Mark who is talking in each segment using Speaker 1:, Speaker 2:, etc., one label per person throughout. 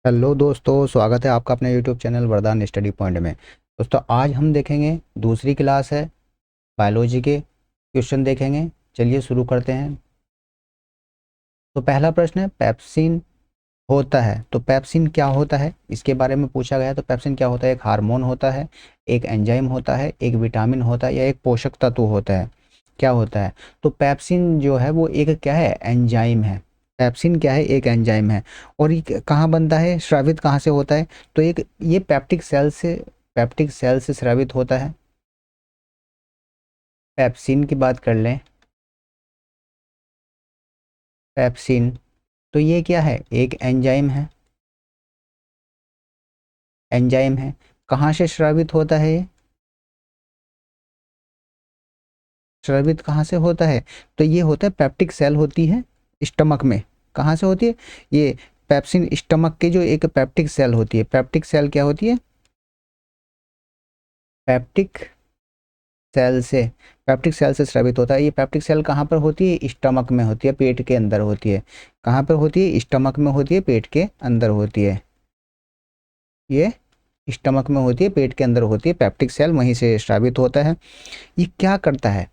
Speaker 1: Hello दोस्तों, स्वागत है आपका अपने यूट्यूब चैनल वरदान स्टडी पॉइंट में। दोस्तों आज हम देखेंगे, दूसरी क्लास है, बायोलॉजी के क्वेश्चन देखेंगे। चलिए शुरू करते हैं। तो पहला प्रश्न है, पेप्सिन होता है तो पेप्सिन क्या होता है, इसके बारे में पूछा गया है। तो पेप्सिन क्या होता है? एक हार्मोन होता है, एक एंजाइम होता है, एक विटामिन होता है या एक पोषक तत्व होता है। क्या होता है? तो पेप्सिन जो है वो एक क्या है? एंजाइम है। पेप्सिन क्या है? एक एंजाइम है। और ये कहाँ बनता है, स्रावित कहाँ से होता है? तो एक ये पेप्टिक सेल से स्रावित होता है। पेप्सिन की बात कर लें, पेप्सिन तो ये क्या है? एक एंजाइम है। एंजाइम है। कहाँ से स्रावित होता है ये? स्रावित कहाँ से होता है? तो ये होता है, पेप्टिक सेल होती है स्टमक में। कहाँ से होती है ये? पेप्सिन स्टमक के जो एक पेप्टिक सेल होती है। पेप्टिक सेल क्या होती है? पेप्टिक सेल से पेप्टिक सेल से स्रावित होता है। ये पेप्टिक सेल कहाँ पर होती है? स्टमक में होती है, पेट के अंदर होती है। कहाँ पर होती है? स्टमक में होती है, पेट के अंदर होती है। ये स्टमक में होती है, पेट के अंदर होती है। पेप्टिक सेल वहीं से स्रावित होता है। ये क्या करता है?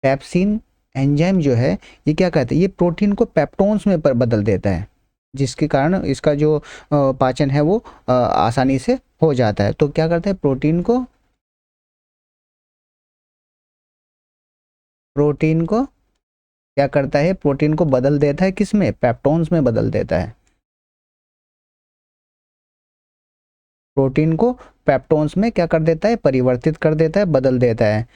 Speaker 1: पेप्सिन एंजाइम जो है, ये क्या कहते हैं? ये प्रोटीन को पेप्टोन्स में बदल देता है, जिसके कारण इसका जो पाचन है वो आसानी से हो जाता है। तो क्या करता है? प्रोटीन को क्या करता है? प्रोटीन को बदल देता है, किस में? पेप्टोन्स में बदल देता है। प्रोटीन को पेप्टोन्स में क्या कर देता है? परिवर्तित कर देता है, बदल देता है।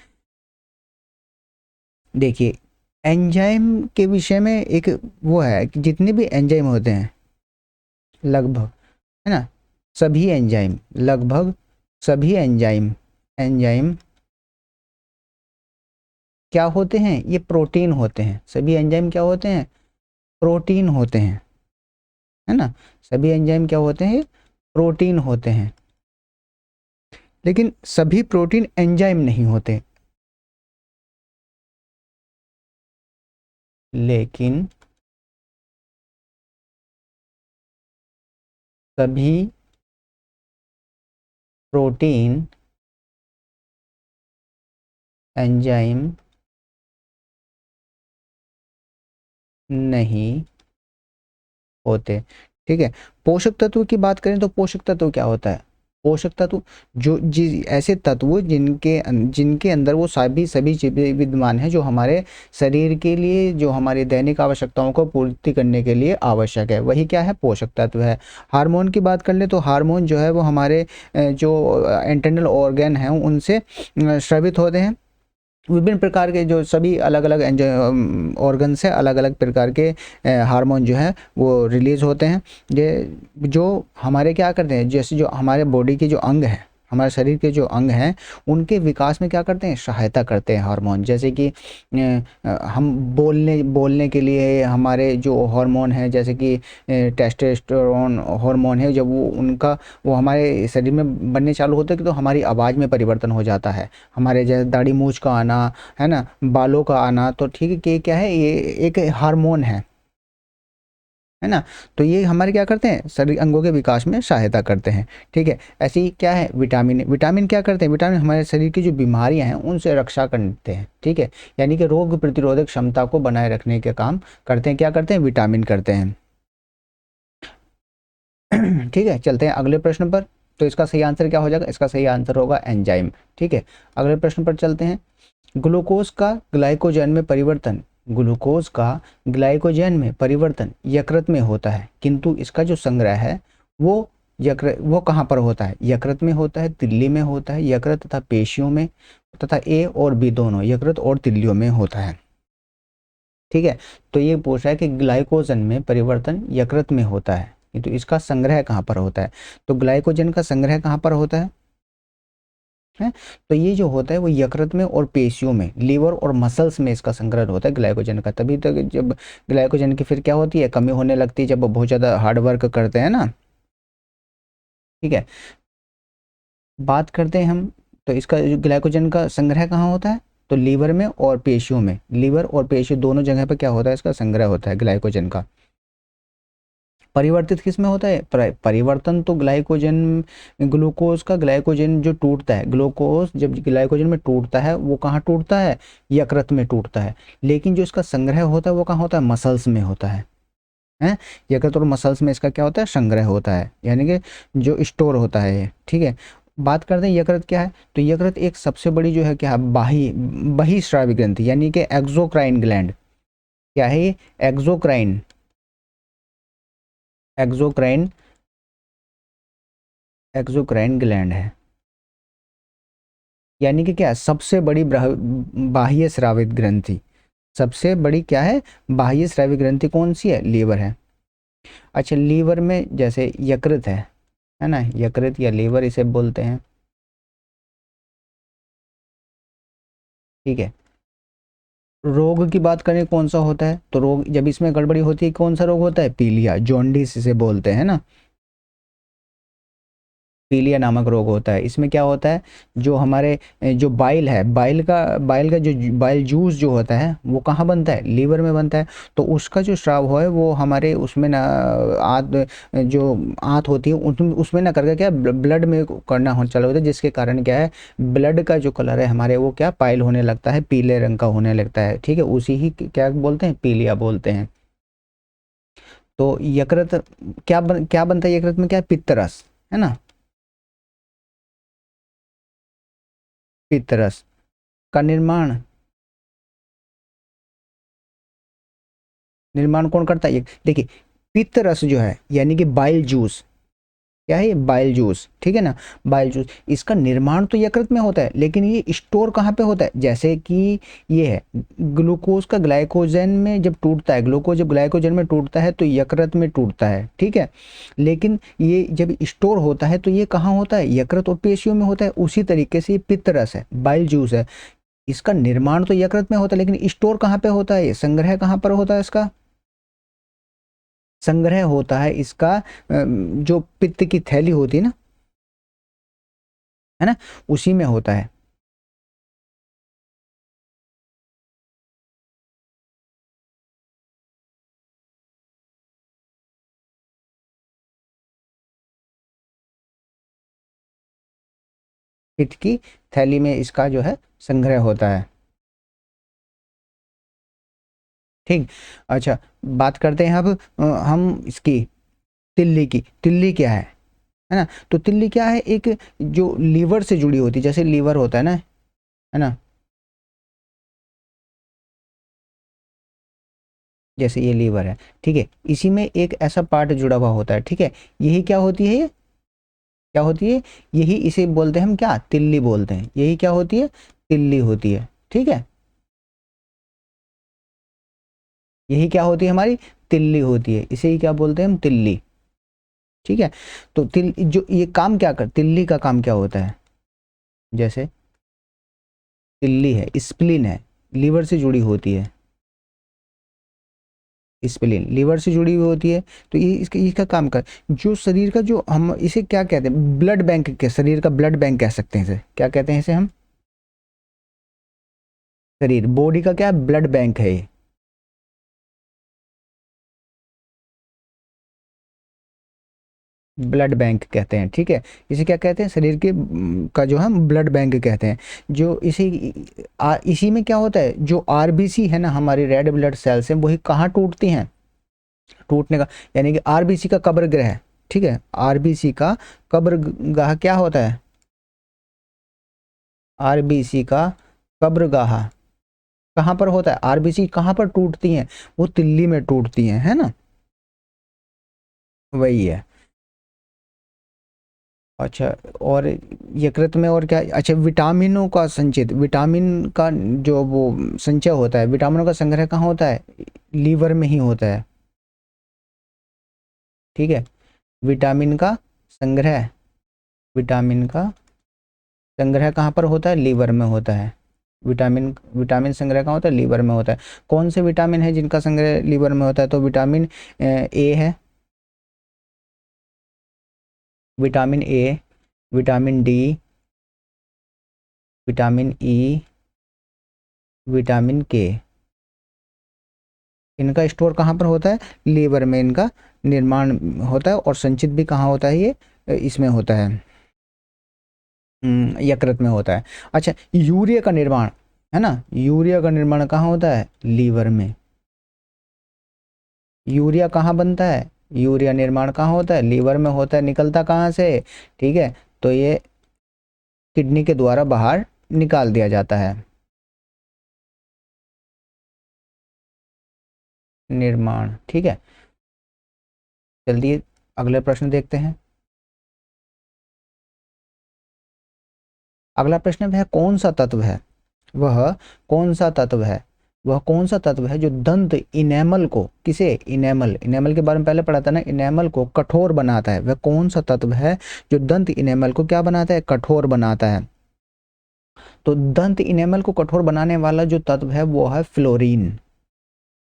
Speaker 1: देखिए, एंजाइम के विषय में एक वो है कि जितने भी एंजाइम होते हैं लगभग, है ना, सभी एंजाइम, लगभग सभी एंजाइम एंजाइम क्या होते हैं? ये प्रोटीन होते हैं। सभी एंजाइम क्या होते हैं? प्रोटीन होते हैं, है ना। सभी एंजाइम क्या होते हैं? प्रोटीन होते हैं। लेकिन सभी प्रोटीन एंजाइम नहीं होते। लेकिन सभी प्रोटीन एंजाइम नहीं होते। ठीक है। पोषक तत्व की बात करें तो पोषक तत्व क्या होता है? पोषक तत्व जो ऐसे तत्व जिनके अंदर वो सभी सभी चीजें विद्यमान है, जो हमारे शरीर के लिए, जो हमारी दैनिक आवश्यकताओं को पूर्ति करने के लिए आवश्यक है, वही क्या है? पोषक तत्व है। हार्मोन की बात कर ले तो हार्मोन जो है वो हमारे जो इंटरनल ऑर्गन हैं उनसे स्रावित होते हैं। विभिन्न प्रकार के जो सभी अलग अलग ऑर्गन से अलग अलग प्रकार के हार्मोन जो है वो रिलीज होते हैं। ये जो हमारे क्या करते हैं, जैसे जो हमारे बॉडी के जो अंग हैं, हमारे शरीर के जो अंग हैं, उनके विकास में क्या करते हैं? सहायता करते हैं हार्मोन। जैसे कि हम बोलने बोलने के लिए हमारे जो हार्मोन है, जैसे कि टेस्टोस्टेरोन हार्मोन है, जब वो हमारे शरीर में बनने चालू होते हैं तो हमारी आवाज़ में परिवर्तन हो जाता है। हमारे जैसे दाढ़ी मूंछ का आना, है ना, बालों का आना, तो ठीक है कि क्या है? ये एक हार्मोन है ना। तो ये हमारे क्या करते हैं? शरीर अंगों के विकास में सहायता करते हैं। ठीक है। ऐसे ही क्या है? विटामिन। विटामिन क्या करते हैं? विटामिन हमारे शरीर की जो बीमारियां हैं उनसे रक्षा करते हैं। ठीक है। यानी कि रोग प्रतिरोधक क्षमता को बनाए रखने के काम करते हैं। क्या करते हैं? विटामिन करते हैं। ठीक है। चलते हैं अगले प्रश्न पर। तो इसका सही आंसर क्या हो जाएगा? इसका सही आंसर होगा एंजाइम। ठीक है। अगले प्रश्न पर चलते हैं। ग्लूकोज का ग्लाइकोजन में परिवर्तन ग्लूकोज का ग्लाइकोजन में परिवर्तन यकृत में होता है, किंतु इसका जो संग्रह है वो कहाँ पर होता है? यकृत में होता है, तिल्ली में होता है, यकृत तथा पेशियों में, तथा ए और बी दोनों, यकृत और तिल्लियों में होता है। ठीक है। तो ये पूछ रहा है कि ग्लाइकोजन में परिवर्तन यकृत में होता है, किंतु इसका संग्रह कहाँ पर होता है? तो ग्लाइकोजन का संग्रह कहाँ पर होता है? तो ये जो होता है वो यकृत में और पेशियों में, लीवर और मसल्स में इसका संग्रह होता है ग्लाइकोजन का। तभी तक जब ग्लाइकोजन की फिर क्या होती है? कमी होने लगती है, जब बहुत ज़्यादा हार्ड वर्क करते हैं ना। ठीक है। बात करते हैं हम, तो इसका जो ग्लाइकोजन का संग्रह कहाँ होता है? तो लीवर में और पेशियों में, लीवर और पेशियों दोनों जगह पर क्या होता है? इसका संग्रह होता है ग्लाइकोजन का। परिवर्तित किस में होता है? परिवर्तन तो ग्लाइकोजन, ग्लूकोज का ग्लाइकोजन जो टूटता है, ग्लूकोज जब ग्लाइकोजन में टूटता है वो कहाँ टूटता है? यकृत में टूटता है। लेकिन जो इसका संग्रह होता है वो कहाँ होता है? मसल्स में होता है। हैं, यकृत और मसल्स में इसका क्या होता है? संग्रह होता है, यानी कि जो स्टोर होता है ये। ठीक है, बात करते हैं यकृत क्या है। तो यकृत एक सबसे बड़ी जो है क्या है, बहिस्रावी ग्रंथि, यानी कि एक्सोक्राइन ग्लैंड। क्या है ये? एक्सोक्राइन, एक्सोक्राइन, एक्सोक्राइन ग्लैंड है। यानी कि क्या, सबसे बड़ी बाह्य स्रावित ग्रंथि। सबसे बड़ी क्या है? बाह्य स्रावी ग्रंथि कौन सी है? लीवर है। अच्छा, लीवर में जैसे यकृत है ना, यकृत या लीवर इसे बोलते हैं। ठीक है, रोग की बात करें कौन सा होता है, तो रोग जब इसमें गड़बड़ी होती है कौन सा रोग होता है? पीलिया, जॉन्डिस इसे बोलते हैं ना, पीलिया नामक रोग होता है। इसमें क्या होता है, जो हमारे जो बाइल है, बाइल का जो बाइल जूस जो होता है वो कहाँ बनता है? लीवर में बनता है। तो उसका जो स्राव है वो हमारे उसमें ना आंत, जो आंत होती है उसमें ना करके क्या ब्लड में करना हो चला होता है, जिसके कारण क्या है, ब्लड का जो कलर है हमारे वो क्या पाइल होने लगता है, पीले रंग का होने लगता है। ठीक है, उसी ही क्या बोलते हैं? पीलिया बोलते हैं। तो यकृत क्या बनता है? यकृत में क्या है? पित्तरस, है ना, पित्तरस का निर्माण, निर्माण कौन करता है? ये देखिए, पित्त रस जो है यानी कि बाइल जूस, क्या है ये? Bile juice. ठीक है ना, बाइल जूस, इसका निर्माण तो यकृत में होता है, लेकिन ये स्टोर कहाँ पे होता है? जैसे कि ये है, ग्लूकोज का ग्लाइकोजन में जब टूटता है, ग्लूकोज जब ग्लाइकोजन में टूटता है तो यकृत में टूटता है। ठीक है, लेकिन ये जब स्टोर होता है तो ये कहाँ होता है? यकृत और पेशियों में होता है। उसी तरीके से ये पित्त रस है, बाइल जूस है, इसका निर्माण तो यकृत में होता है, लेकिन स्टोर कहाँ पे होता है? ये संग्रह कहाँ पर होता है? इसका संग्रह होता है इसका जो पित्त की थैली होती है ना, उसी में होता है। पित्त की थैली में इसका जो है संग्रह होता है। ठीक, अच्छा, बात करते हैं अब हम इसकी, तिल्ली की। तिल्ली क्या है ना, तो तिल्ली क्या है? एक जो लीवर से जुड़ी होती है, जैसे लीवर होता है ना, जैसे ये लीवर है। ठीक है, इसी में एक ऐसा पार्ट जुड़ा हुआ होता है। ठीक है, यही क्या होती है? ये क्या होती है? यही इसे बोलते हैं हम क्या? तिल्ली बोलते हैं। यही क्या होती है? तिल्ली होती है। ठीक है, यही क्या होती है? हमारी तिल्ली होती है, इसे ही क्या बोलते हैं हम? तिल्ली। ठीक है, तो तिल जो ये काम क्या कर, तिल्ली का काम क्या होता है? जैसे तिल्ली है, स्प्लीन है, लीवर से जुड़ी होती है, स्प्लीन लीवर से जुड़ी हुई होती है। तो ये इसका काम कर, जो शरीर का जो हम इसे क्या कहते हैं? ब्लड बैंक के, शरीर का ब्लड बैंक कह सकते हैं इसे, क्या कहते हैं इसे हम? शरीर, बॉडी का क्या ब्लड बैंक है ये। ब्लड बैंक कहते हैं। ठीक है, इसे क्या कहते हैं? शरीर के का जो हम ब्लड बैंक कहते हैं। जो इसी में क्या होता है, जो आरबीसी है ना, हमारी रेड ब्लड सेल्स हैं, वही कहाँ टूटती हैं? टूटने का यानी कि आरबीसी का कब्र ग्रह। ठीक है, आरबीसी का कब्र गाह क्या होता है? आरबीसी का कब्र गाह कहाँ पर होता है? आरबीसी कहाँ पर टूटती हैं? वो तिल्ली में टूटती हैं, है ना, वही है। अच्छा, और यकृत में और क्या? अच्छा, विटामिनों का संचित, विटामिन का जो वो संचय होता है, विटामिनों का संग्रह कहाँ होता है? लीवर में ही होता है। ठीक है, विटामिन का संग्रह, विटामिन का संग्रह कहाँ पर होता है? लीवर में होता है। विटामिन विटामिन संग्रह कहाँ होता है? लीवर में होता है। कौन से विटामिन है जिनका संग्रह लीवर में होता है? तो विटामिन ए है, vitamin A, vitamin D, vitamin E, vitamin के, इनका स्टोर कहाँ पर होता है? लीवर में इनका निर्माण होता है, और संचित भी कहाँ होता है, ये इसमें होता है, यकृत में होता है। अच्छा, यूरिया का निर्माण, है ना, यूरिया का निर्माण कहाँ होता है, लीवर में। यूरिया कहाँ बनता है, यूरिया निर्माण कहाँ होता है, लीवर में होता है। निकलता कहाँ से, ठीक है, तो ये किडनी के द्वारा बाहर निकाल दिया जाता है। निर्माण, ठीक है। जल्दी अगले प्रश्न देखते हैं। अगला प्रश्न वह कौन सा तत्व है, वह कौन सा तत्व है, वह कौन सा तत्व है जो दंत इनेमल को, किसे, इनेमल, इनेमल के बारे में पहले पढ़ा था ना, इनेमल को कठोर बनाता है। वह कौन सा तत्व है जो दंत इनेमल को क्या बनाता है, कठोर बनाता है। तो दंत इनेमल को कठोर बनाने वाला जो तत्व है वो है फ्लोरीन।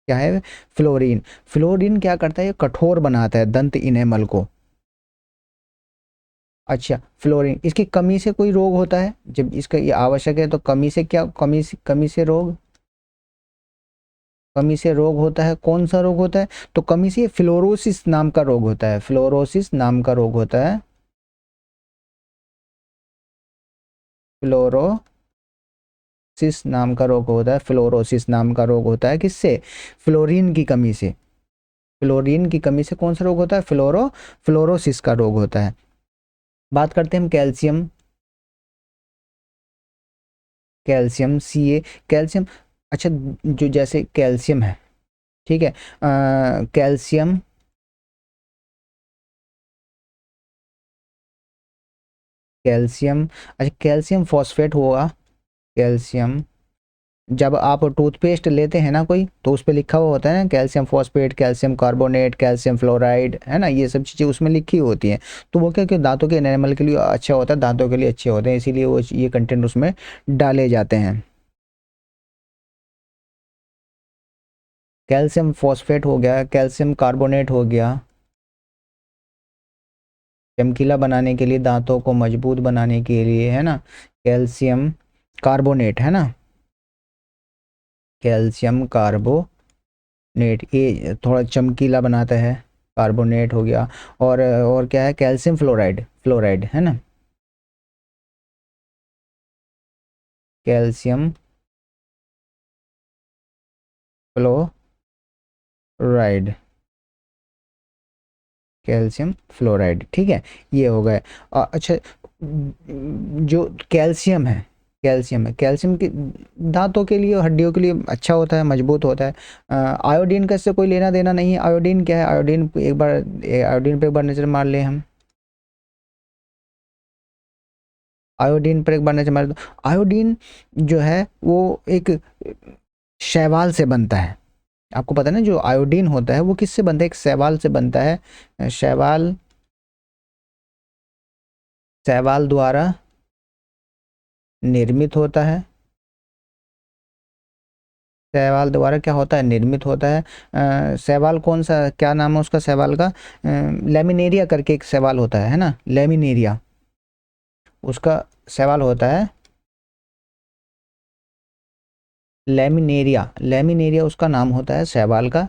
Speaker 1: क्या है, फ्लोरीन। फ्लोरीन क्या करता है, ये कठोर बनाता है दंत इनेमल को। अच्छा, फ्लोरीन, इसकी कमी से कोई रोग होता है, जब इसका ये आवश्यक है तो कमी से क्या, कमी से रोग, कमी से रोग होता है, कौन सा रोग होता है, तो कमी से फ्लोरोसिस नाम का रोग होता है, फ्लोरोसिस नाम का रोग होता है, फ्लोरोसिस नाम का रोग होता है, फ्लोरोसिस नाम का रोग होता है किससे, फ्लोरीन की कमी से। फ्लोरीन की कमी से कौन सा रोग होता है, फ्लोरोसिस का रोग होता है। बात करते हैं हम कैल्शियम, कैल्शियम सी ए, कैल्शियम। अच्छा, जो जैसे कैल्शियम है, ठीक है, कैल्शियम, कैल्शियम, अच्छा कैल्शियम फॉस्फेट होगा, कैल्शियम, जब आप टूथपेस्ट लेते हैं ना कोई, तो उस पर लिखा हुआ होता है ना calcium phosphate, calcium carbonate, calcium fluoride, है ना, ये सब चीज़ें उसमें लिखी होती हैं। तो वो क्या कि दांतों के एनामल के लिए अच्छा होता है, दांतों के लिए अच्छे होते हैं, इसीलिए वो ये कंटेंट उसमें डाले जाते हैं। कैल्शियम फॉस्फेट हो गया, कैल्शियम कार्बोनेट हो गया, चमकीला बनाने के लिए, दांतों को मजबूत बनाने के लिए, है ना, कैल्शियम कार्बोनेट, है ना, कैल्शियम कार्बोनेट, ये थोड़ा चमकीला बनाता है, कार्बोनेट हो गया। और क्या है, कैल्शियम फ्लोराइड, फ्लोराइड, है ना, कैल्शियम फ्लोराइड, कैल्शियम फ्लोराइड, ठीक है, ये हो गए। अच्छा, जो कैल्शियम है, कैल्शियम है, कैल्शियम के दांतों के लिए, हड्डियों के लिए अच्छा होता है, मजबूत होता है। आयोडीन का इससे कोई लेना देना नहीं है। आयोडीन क्या है, आयोडीन एक बार, आयोडीन पे एक बार नज़र मार लें हम, आयोडीन पर एक बार नज़र मार दो। आयोडीन जो है वो एक शैवाल से बनता है। आपको पता है ना, जो आयोडीन होता है वो किससे बनता है, एक शैवाल से बनता है, शैवाल, शैवाल द्वारा निर्मित होता है, शैवाल द्वारा क्या होता है, निर्मित होता है। शैवाल कौन सा, क्या नाम है उसका, शैवाल का लेमिनेरिया करके एक शैवाल होता है ना, लेमिनेरिया उसका शैवाल होता है, लेमिनेरिया, लेमिनेरिया उसका नाम होता है शैवाल का,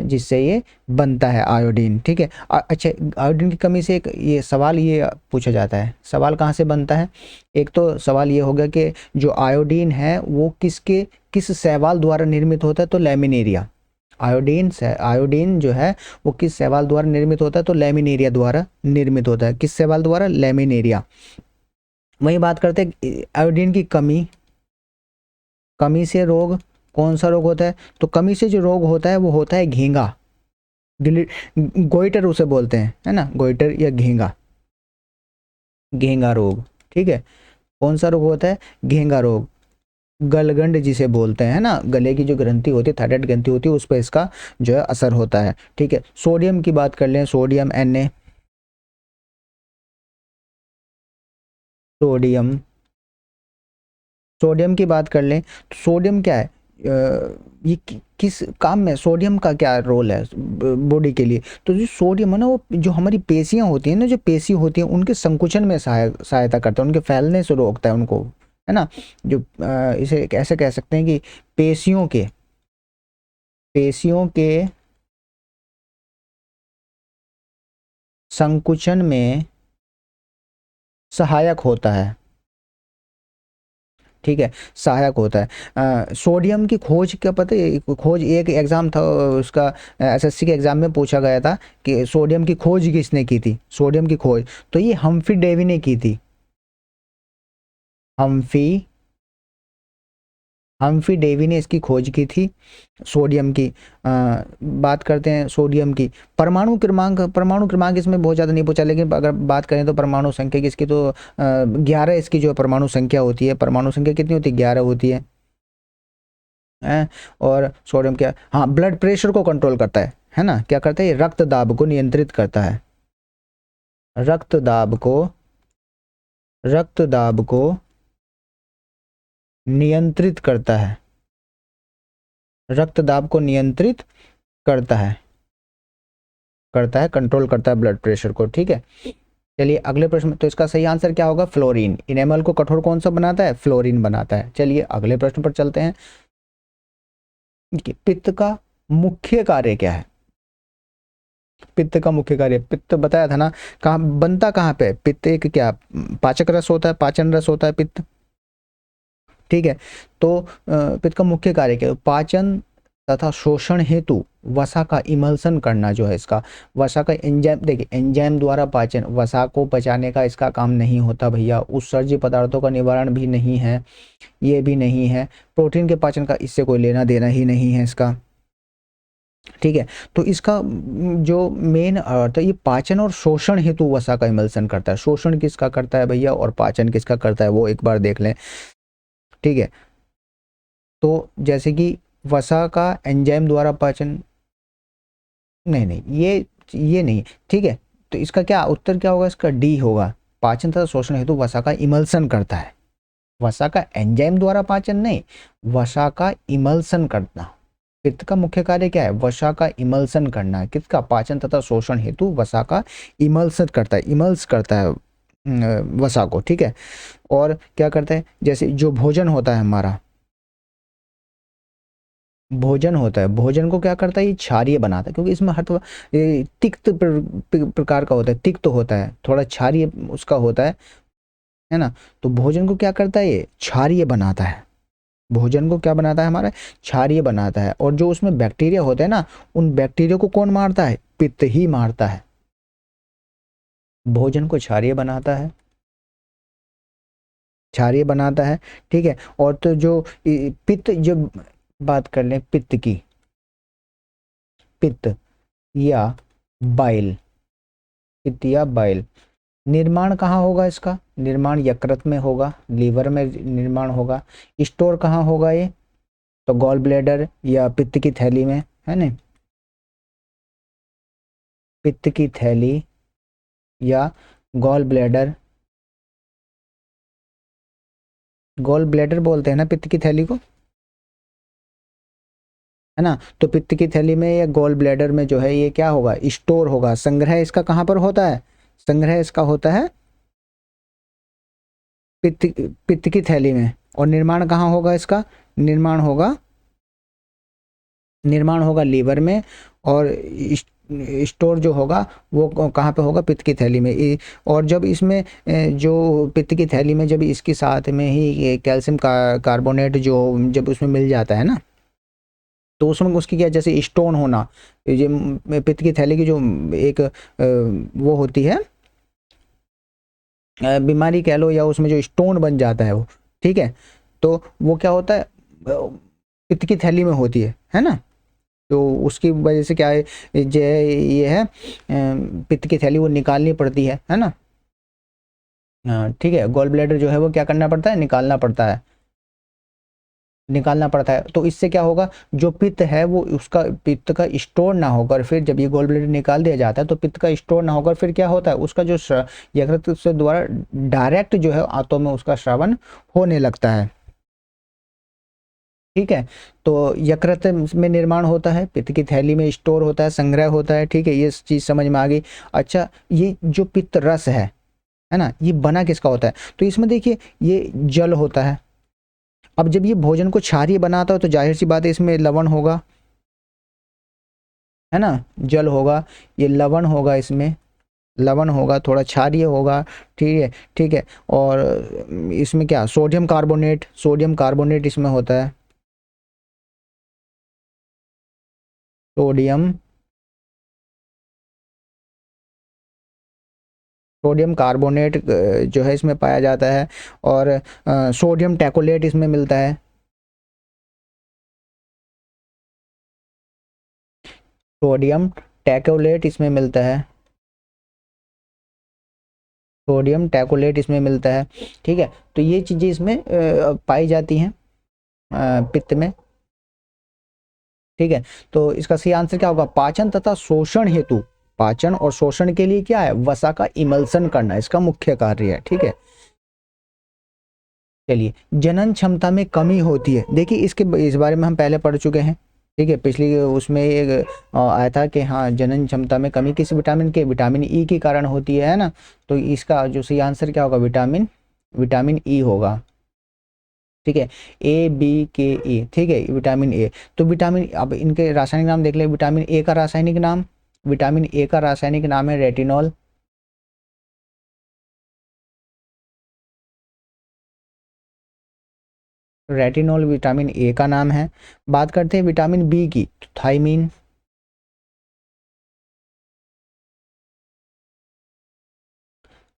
Speaker 1: जिससे ये बनता है आयोडीन, ठीक है। अच्छा, आयोडीन की कमी से एक ये सवाल ये पूछा जाता है, सवाल कहाँ से बनता है, एक तो सवाल ये होगा कि जो आयोडीन है वो किस शैवाल द्वारा निर्मित होता है, तो लेमिनेरिया, आयोडीन से, आयोडीन जो है वो किस शैवाल द्वारा निर्मित होता है, तो लेमिनेरिया द्वारा निर्मित होता है, किस शैवाल द्वारा, लेमिनेरिया। वही बात करते हैं आयोडीन की कमी, कमी से रोग, कौन सा रोग होता है, तो कमी से जो रोग होता है वो होता है घेंगा, गोइटर उसे बोलते हैं, है ना, गोइटर या घेंगा, घेंगा रोग, ठीक है। कौन सा रोग होता है, घेंगा रोग, गलगंड जिसे बोलते हैं, है ना, गले की जो ग्रंथि होती है, थायराइड ग्रंथि होती है, उस पर इसका जो है असर होता है, ठीक है। सोडियम की बात कर लें, सोडियम Na, सोडियम, सोडियम की बात कर लें तो सोडियम क्या है, ये किस काम में, सोडियम का क्या रोल है बॉडी के लिए, तो जो सोडियम है ना वो जो हमारी पेशियां होती हैं ना, जो पेशी होती हैं उनके संकुचन में सहायता करता है, उनके फैलने से रोकता है उनको, है ना, जो इसे ऐसे कह सकते हैं कि पेशियों के, पेशियों के संकुचन में सहायक होता है, ठीक है, सहायक होता है। सोडियम की खोज क्या पता है, खोज एक एग्जाम था उसका, एसएससी के एग्जाम में पूछा गया था कि सोडियम की खोज किसने की थी, सोडियम की खोज, तो ये हम्फ्री डेवी ने की थी। हम्फ्री हम्फ्री डेवी ने इसकी खोज की थी सोडियम की। बात करते हैं सोडियम की। परमाणु क्रमांक इसमें बहुत ज़्यादा नहीं पूछा, लेकिन अगर बात करें तो परमाणु संख्या की इसकी तो 11 इसकी जो परमाणु संख्या होती है, परमाणु संख्या कितनी होती है, 11 होती है। और सोडियम क्या, हाँ, ब्लड प्रेशर को कंट्रोल करता है ना, क्या करता है ये, रक्त दाब को नियंत्रित करता है, रक्त दाब को, रक्त दाब को नियंत्रित करता है, रक्त दाब को नियंत्रित करता है, कंट्रोल करता है ब्लड प्रेशर को, ठीक है। चलिए अगले प्रश्न, तो इसका सही आंसर क्या होगा, फ्लोरीन। इनेमल को कठोर कौन सा बनाता है, फ्लोरीन बनाता है। चलिए अगले प्रश्न पर चलते हैं कि पित्त का मुख्य कार्य क्या है। पित्त का मुख्य कार्य, पित्त बताया था ना, कहाँ बनता, कहाँ पे पित्त, एक क्या पाचक रस होता है, पाचन रस होता है पित्त, ठीक है। तो पित्त का मुख्य कार्य क्या है, पाचन तथा शोषण हेतु वसा का इमल्सन करना जो है इसका, वसा का एंजाइम, देखिए एंजाइम द्वारा पाचन, वसा को पचाने का इसका काम नहीं होता भैया, उत्सर्जी पदार्थों का निवारण भी नहीं है, ये भी नहीं है, प्रोटीन के पाचन का इससे कोई लेना देना ही नहीं है इसका, ठीक है। तो इसका जो मेन अर्थ है, ये पाचन और शोषण हेतु वसा का इमल्सन करता है। शोषण किसका करता है भैया और पाचन किसका करता है, वो एक बार देख लें, ठीक है। तो जैसे कि वसा का एंजाइम द्वारा पाचन, नहीं नहीं, ये नहीं, ठीक है। तो इसका क्या उत्तर क्या होगा, इसका डी होगा, पाचन तथा शोषण हेतु वसा का इमल्सन करता है। वसा का एंजाइम द्वारा पाचन नहीं, वसा का इमल्सन करना। पित्त का मुख्य कार्य क्या है, वसा का इमल्सन करना, किसका, पाचन तथा शोषण हेतु वसा का इमल्सन करता है, इमल्स करता है वसा को, ठीक है। और क्या करता है, जैसे जो भोजन होता है हमारा, भोजन होता है, भोजन को क्या करता है, ये क्षारीय बनाता है, क्योंकि इसमें हर ये तिक्त प्रकार का होता है, तिक्त होता है, थोड़ा क्षारीय उसका होता है ना। तो भोजन को क्या करता है, ये क्षारीय बनाता है, भोजन को क्या बनाता है हमारा, क्षारीय बनाता है। और जो उसमें बैक्टीरिया होते हैं ना, उन बैक्टीरिया को कौन मारता है, पित्त ही मारता है, भोजन को क्षारीय बनाता है, क्षारीय बनाता है, ठीक है। और तो जो पित्त, जब बात कर लें पित्त की, पित्त या बाइल, पित्त या बाइल, निर्माण कहाँ होगा इसका, निर्माण यकृत में होगा, लीवर में निर्माण होगा। स्टोर कहाँ होगा ये, तो गॉल ब्लैडर या पित्त की थैली में, है ना, पित्त की थैली या गॉल ब्लैडर, गॉल ब्लैडर बोलते हैं ना पित्त की थैली को, है ना। तो पित्त की थैली में या गॉल ब्लैडर में जो है ये क्या होगा, स्टोर होगा, संग्रह इसका कहाँ पर होता है, संग्रह इसका होता है पित्त, पित्त की थैली में। और निर्माण कहाँ होगा इसका, निर्माण होगा, निर्माण होगा लीवर में। और स्टोर जो होगा वो कहाँ पे होगा, पित्त की थैली में। और जब इसमें जो पित्त की थैली में जब इसके साथ में ही कैल्शियम कार्बोनेट जो जब उसमें मिल जाता है ना, तो उसमें उसकी क्या, जैसे स्टोन होना, ये पित्त की थैली की जो एक वो होती है बीमारी कह लो, या उसमें जो स्टोन बन जाता है वो, ठीक है। तो वो क्या होता है, पित्त की थैली में होती है ना। तो उसकी वजह से क्या है, जो ये है पित्त की थैली वो निकालनी पड़ती है ना। ठीक है, गॉल ब्लैडर जो है वो क्या करना पड़ता है, निकालना पड़ता है, निकालना पड़ता है। तो इससे क्या होगा, जो पित्त है वो उसका पित्त का स्टोर ना होकर, फिर जब ये गॉल ब्लैडर निकाल दिया जाता है तो पित्त का स्टोर ना होकर फिर क्या होता है, उसका जो यकृत से द्वारा डायरेक्ट जो है आंतों में उसका श्रवण होने लगता है, ठीक है। तो यकृत में निर्माण होता है, पित्त की थैली में स्टोर होता है, संग्रह होता है, ठीक है, ये चीज़ समझ में आ गई। अच्छा, ये जो पित्त रस है ना, ये बना किसका होता है, तो इसमें देखिए ये जल होता है। अब जब ये भोजन को क्षारीय बनाता है तो जाहिर सी बात है इसमें लवण होगा, है ना, जल होगा, ये लवण होगा इसमें, लवण होगा, थोड़ा क्षारीय होगा। ठीक है, ठीक है। और इसमें क्या, सोडियम कार्बोनेट, सोडियम कार्बोनेट इसमें होता है, सोडियम, सोडियम कार्बोनेट जो है इसमें पाया जाता है। और सोडियम टैकोलेट इसमें मिलता है, सोडियम टैकोलेट इसमें मिलता है, सोडियम टैकोलेट इसमें मिलता है। ठीक है, तो ये चीज़ें इसमें पाई जाती हैं पित्त में। ठीक है, तो इसका सही आंसर क्या होगा, पाचन तथा शोषण हेतु, पाचन और शोषण के लिए क्या है, वसा का इमल्सन करना इसका मुख्य कार्य है। ठीक है, चलिए, जनन क्षमता में कमी होती है, देखिए इसके इस बारे में हम पहले पढ़ चुके हैं। ठीक है, पिछली उसमें एक आया था कि हाँ, जनन क्षमता में कमी किस विटामिन के, विटामिन ई के कारण होती है ना। तो इसका जो सही आंसर क्या होगा, विटामिन, विटामिन ई होगा। ठीक है, ए बी के ई, ठीक है, विटामिन ए। तो विटामिन, अब इनके रासायनिक नाम देख ले, विटामिन ए का रासायनिक नाम, विटामिन ए का रासायनिक नाम है रेटिनॉल। रेटिनॉल विटामिन ए का नाम है। बात करते हैं विटामिन बी की, तो थायमीन,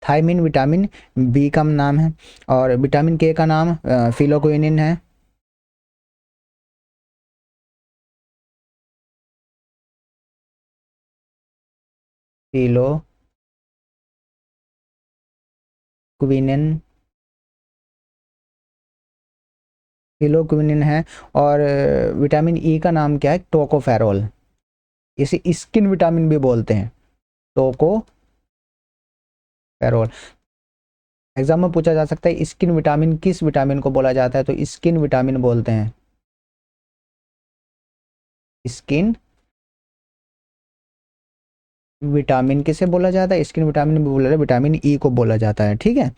Speaker 1: थायमीन विटामिन बी का नाम है। और विटामिन के का नाम फिलोक्विनिन है। फिलोक्विनिन, फिलोक्विनिन है। और विटामिन ई का नाम क्या है, टोकोफेरोल, इसे स्किन विटामिन भी बोलते हैं, टोकोफेरोल। एग्जाम में पूछा जा सकता है स्किन विटामिन किस विटामिन को बोला जाता है, तो स्किन विटामिन बोलते हैं, स्किन विटामिन किसे बोला जाता है, स्किन विटामिन भी बोला जाता है, विटामिन ई को बोला जाता है। ठीक है,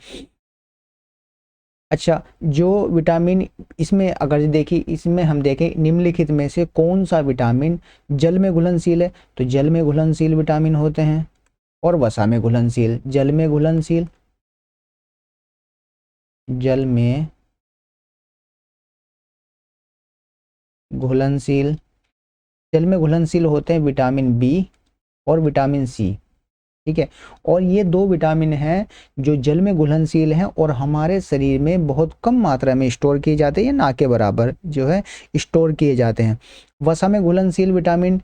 Speaker 1: अच्छा, जो विटामिन इसमें अगर देखिए, इसमें हम देखें निम्नलिखित में से कौन सा विटामिन जल में घुलनशील है, तो जल में घुलनशील विटामिन होते हैं और वसा में घुलनशील, जल में घुलनशील, जल में घुलनशील, जल में घुलनशील होते हैं विटामिन बी और विटामिन सी। ठीक है, और ये दो विटामिन हैं जो जल में घुलनशील हैं और हमारे शरीर में बहुत कम मात्रा में स्टोर किए जाते हैं, या ना के बराबर जो है स्टोर किए जाते हैं। वसा में घुलनशील विटामिन,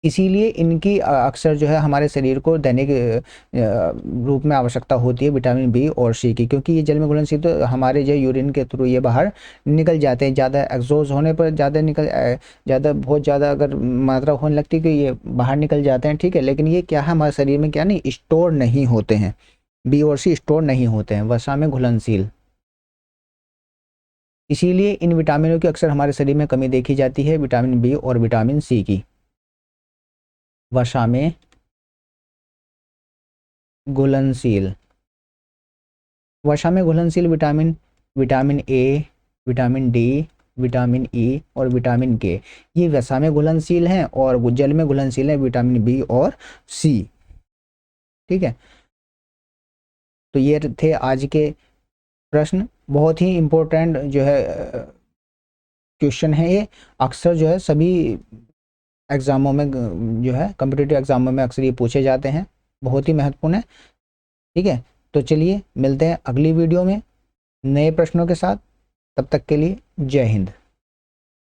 Speaker 1: इसीलिए इनकी अक्सर जो है हमारे शरीर को दैनिक रूप में आवश्यकता होती है विटामिन बी और सी की, क्योंकि ये जल में घुलनशील तो हमारे जो यूरिन के थ्रू ये बाहर निकल जाते हैं, ज़्यादा एग्जॉस्ट होने पर ज़्यादा निकल, ज़्यादा बहुत ज़्यादा अगर मात्रा होने लगती है कि ये बाहर निकल जाते हैं। ठीक है, लेकिन ये क्या है, हमारे शरीर में क्या नहीं स्टोर नहीं होते हैं, बी और सी स्टोर नहीं होते हैं, वसा में घुलनशील। इसीलिए इन विटामिनों की अक्सर हमारे शरीर में कमी देखी जाती है, विटामिन बी और विटामिन सी की, वसा में घुलनशील। वसा में घुलनशील vitamin, vitamin A, vitamin D, vitamin E और विटामिन के, ये वसा में घुलनशील हैं और जल में घुलनशील हैं विटामिन बी और सी। ठीक है, तो ये थे आज के प्रश्न, बहुत ही इम्पोर्टेंट जो है क्वेश्चन है ये, अक्सर जो है सभी एग्जामों में जो है कम्पिटिटिव एग्जामों में अक्सर ये पूछे जाते हैं, बहुत ही महत्वपूर्ण है। ठीक है, तो चलिए मिलते हैं अगली वीडियो में नए प्रश्नों के साथ, तब तक के लिए जय हिंद।